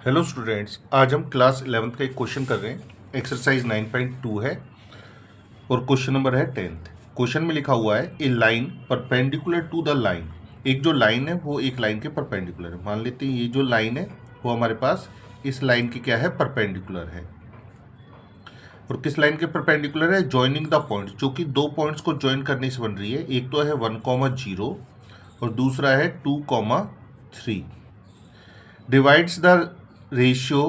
Hello students, आज हम class 11th का एक क्वेश्चन कर रहे हैं। एक्सरसाइज 9.2 है और क्वेश्चन नंबर है 10th। क्वेश्चन में लिखा हुआ है a line perpendicular to the line. एक जो लाइन है वो एक लाइन के परपेंडिकुलर है। मान लेते हैं ये जो लाइन है वो हमारे पास इस लाइन की क्या है, परपेंडिकुलर है। और किस लाइन के परपेंडिकुलर है? जॉइनिंग द पॉइंट, जो कि दो पॉइंट्स को ज्वाइन करने से बन रही है। एक तो है 1,0 और दूसरा है 2,3। Divides the ratio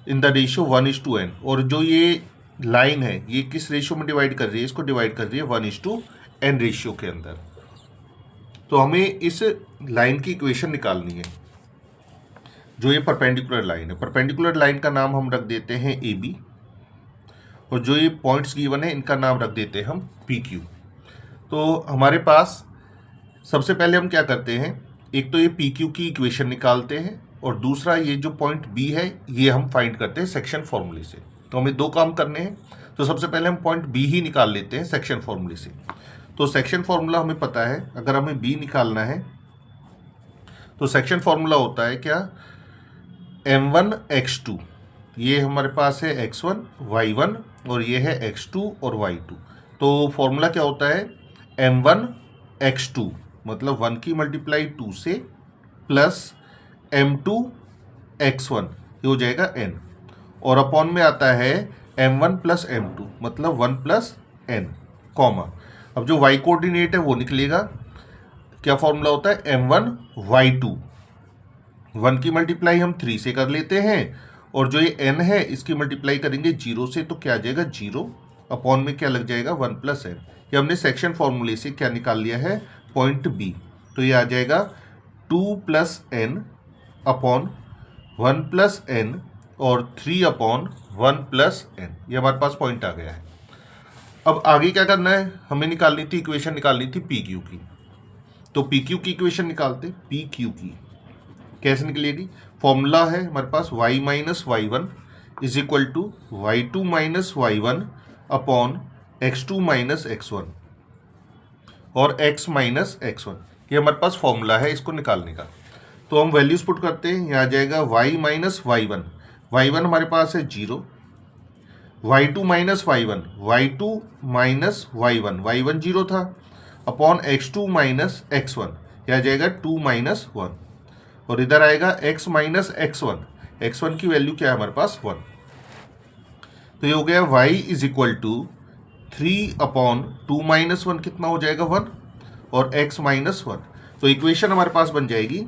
in the ratio 1:n। और जो ये लाइन है ये किस रेशियो में डिवाइड कर रही है? इसको डिवाइड कर रही है 1:n रेशियो के अंदर। तो हमें इस लाइन की इक्वेशन निकालनी है, जो ये परपेंडिकुलर लाइन है। परपेंडिकुलर लाइन का नाम हम रख देते हैं ए बी, और जो ये पॉइंट्स गिवन है इनका नाम रख देते हैं हम पी क्यू। तो हमारे पास सबसे पहले हम क्या करते हैं, एक तो ये पी क्यू की इक्वेशन निकालते हैं, और दूसरा ये जो पॉइंट बी है ये हम फाइंड करते हैं सेक्शन फॉर्मूले से। तो हमें दो काम करने हैं। तो सबसे पहले हम पॉइंट बी ही निकाल लेते हैं सेक्शन फॉर्मूले से। तो सेक्शन फॉर्मूला हमें पता है, अगर हमें बी निकालना है तो सेक्शन फॉर्मूला होता है क्या, m1 x2। ये हमारे पास है x1 y1 और ये है x2 और y2। तो फॉर्मूला क्या होता है, m1 x2 मतलब 1 की मल्टीप्लाई 2 से प्लस m2 x1, ये हो जाएगा n, और अपॉन में आता है m1 प्लस m2 मतलब 1 प्लस n, कॉमा। अब जो y कोऑर्डिनेट है वो निकलेगा। क्या फॉर्मूला होता है, m1 y2। 1 की मल्टीप्लाई हम 3 से कर लेते हैं, और जो ये n है इसकी मल्टीप्लाई करेंगे 0 से, तो क्या आ जाएगा 0, अपॉन में क्या लग जाएगा 1 प्लस n। ये हमने सेक्शन फॉर्मूले से क्या निकाल लिया है, पॉइंट बी। तो ये आ जाएगा 2 plus n upon 1 plus n और 3 अपॉन 1 प्लस n। ये हमारे पास पॉइंट आ गया है। अब आगे क्या करना है, हमें निकालनी थी इक्वेशन, निकालनी थी पी क्यू की। तो पी क्यू की इक्वेशन निकालते। पी क्यू की कैसे निकलेगी, फॉर्मूला है हमारे पास y minus y1 is equal to y2 minus y1 upon x2 minus x1 और x माइनस x1। ये हमारे पास फॉर्मूला है इसको निकालने का। तो हम वैल्यूज पुट करते हैं। यहाँ आ जाएगा y माइनस y1, y1 हमारे पास है 0, y2 minus y1, y2 minus y1, y1 0 था, अपॉन x2 माइनस x1, यह आ जाएगा 2 माइनस 1, और इधर आएगा x माइनस x1, x1 की वैल्यू क्या है हमारे पास 1। तो ये हो गया y is equal to 3 upon 2 minus 1, कितना हो जाएगा 1, और x माइनस 1। तो इक्वेशन हमारे पास बन जाएगी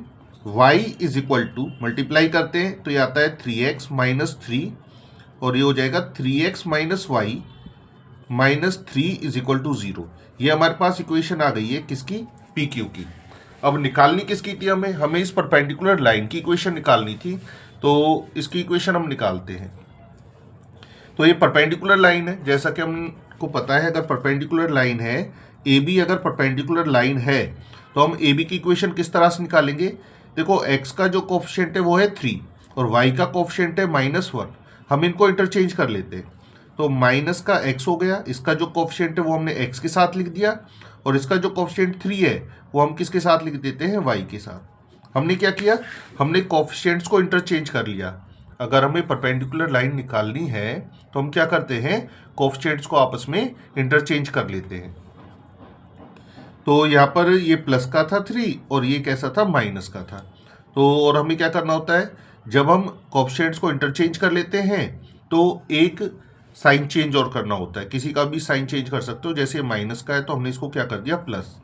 y is equal to, multiply करते हैं तो ये आता है 3x माइनस 3, और ये हो जाएगा 3x minus y minus 3 is equal to 0। ये हमारे पास इक्वेशन आ गई है किसकी, पी क्यू की। अब निकालनी किसकी थी, हमें इस परपेंडिकुलर लाइन की इक्वेशन निकालनी थी। तो इसकी इक्वेशन हम निकालते हैं। तो ये परपेंडिकुलर लाइन है, जैसा कि हमको पता है, अगर परपेंडिकुलर लाइन है ए बी, अगर परपेंडिकुलर लाइन है तो हम ए बी की इक्वेशन किस तरह से निकालेंगे। देखो x का जो कोफिशिएंट है वो है 3 और y का कोफिशिएंट है -1। हम इनको इंटरचेंज कर लेते हैं। तो माइनस का x हो गया, इसका जो कोफिशिएंट है वो हमने x के साथ लिख दिया, और इसका जो कोफिशिएंट 3 है वो हम किसके साथ लिख देते हैं, y के साथ। हमने क्या किया, हमने कोफिशिएंट्स को इंटरचेंज कर लिया। अगर हमें परपेंडिकुलर लाइन निकालनी है तो हम क्या करते हैं, कोफिशिएंट्स को आपस में इंटरचेंज कर लेते हैं। तो यहाँ पर ये प्लस का था 3 और ये कैसा था, माइनस का था। तो और हमें क्या करना होता है, जब हम कोफिशिएंट्स को इंटरचेंज कर लेते हैं तो एक साइन चेंज और करना होता है। किसी का भी साइन चेंज कर सकते हो, जैसे माइनस का है तो हमने इसको क्या कर दिया प्लस,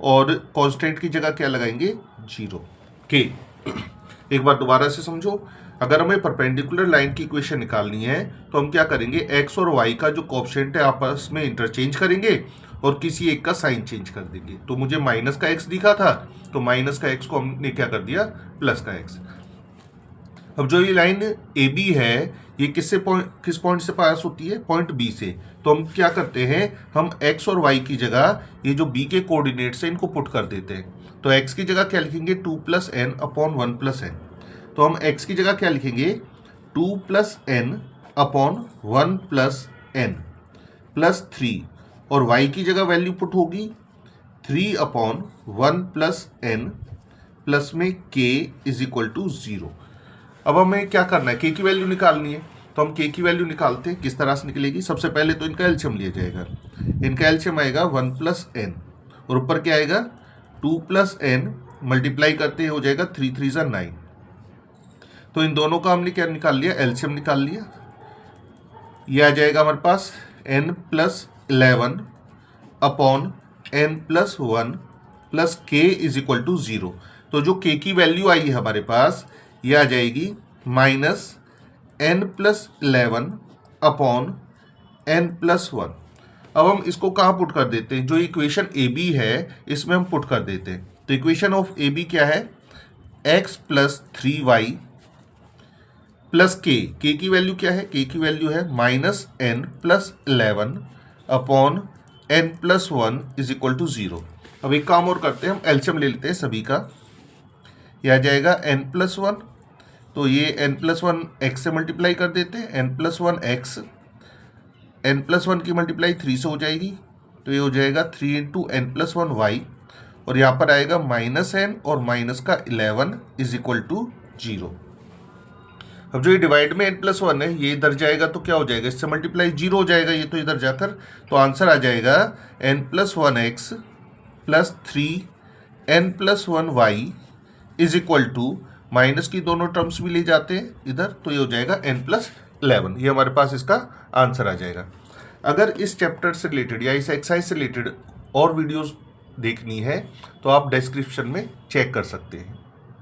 और कांस्टेंट की जगह क्या लगाएंगे, 0 के। एक बार दोबारा से समझो, अगर हमें परपेंडिकुलर लाइन की इक्वेशन निकालनी है तो हम क्या करेंगे, x और y का जो कोफिशिएंट है आपस में इंटरचेंज करेंगे और किसी एक का साइन चेंज कर देंगे। तो मुझे माइनस का x दिखा था तो माइनस का x को हमने क्या कर दिया, प्लस का x। अब जो ये लाइन ए बी है ये किस पॉइंट से पास होती है, पॉइंट बी से। तो हम क्या करते हैं, हम x और y की जगह ये जो b के कोऑर्डिनेट्स हैं इनको पुट कर देते हैं। तो x की जगह क्या लिखेंगे, 2 plus n upon 1 plus n। तो हम x की जगह क्या लिखेंगे, 2 plus n upon 1 plus n plus 3, और y की जगह वैल्यू पुट होगी 3 अपॉन 1 प्लस n प्लस में k इज इक्वल टू 0। अब हमें क्या करना है, के की वैल्यू निकालनी है। तो हम के की वैल्यू निकालते हैं, किस तरह से निकलेगी। सबसे पहले तो इनका एलसीएम लिया जाएगा। इनका एलसीएम आएगा 1 + n और ऊपर क्या आएगा 2 + n, मल्टीप्लाई करते हो जाएगा 3 3 = 9। तो इन दोनों का हमने क्या निकाल लिया, एलसीएम निकाल लिया। ये आ जाएगा हमारे पास n + 11 upon n + 1 plus k = 0। तो जो k की वैल्यू आई है हमारे पास, ये आ जाएगी -n + 11 अपॉन n + 1। अब हम इसको कहाँ पुट कर देते हैं, जो इक्वेशन ए बी है इसमें हम पुट कर देते हैं। तो इक्वेशन ऑफ ए बी क्या है, x + 3y प्लस के की वैल्यू क्या है, के की वैल्यू है -n + 11 अपॉन n + 1 = 0। अब एक काम और करते हैं, हम एलसीएम ले लेते हैं सभी का। यह आ जाएगा n + 1, तो ये n + 1 x से मल्टीप्लाई कर देते हैं, n + 1 x, n + 1 की मल्टीप्लाई 3 से हो जाएगी, तो ये हो जाएगा 3 × n + 1 y, और यहाँ पर आएगा -n और माइनस का 11 = 0। अब जो ये डिवाइड में n + 1 है, ये इधर जाएगा तो क्या हो जाएगा, इससे मल्टीप्लाई 0 हो जाएगा ये तो इधर जाकर। तो आंसर आ जाएगा n + 1x + 3n + 1y = minus की दोनों टर्म्स भी ले जाते हैं इधर, तो ये हो जाएगा n + 11। ये हमारे पास इसका आंसर आ जाएगा। अगर इस चैप्टर से रिलेटेड या इस एक्सरसाइज से रिलेटेड और वीडियोस देखनी है तो आप डिस्क्रिप्शन में चेक कर सकते हैं।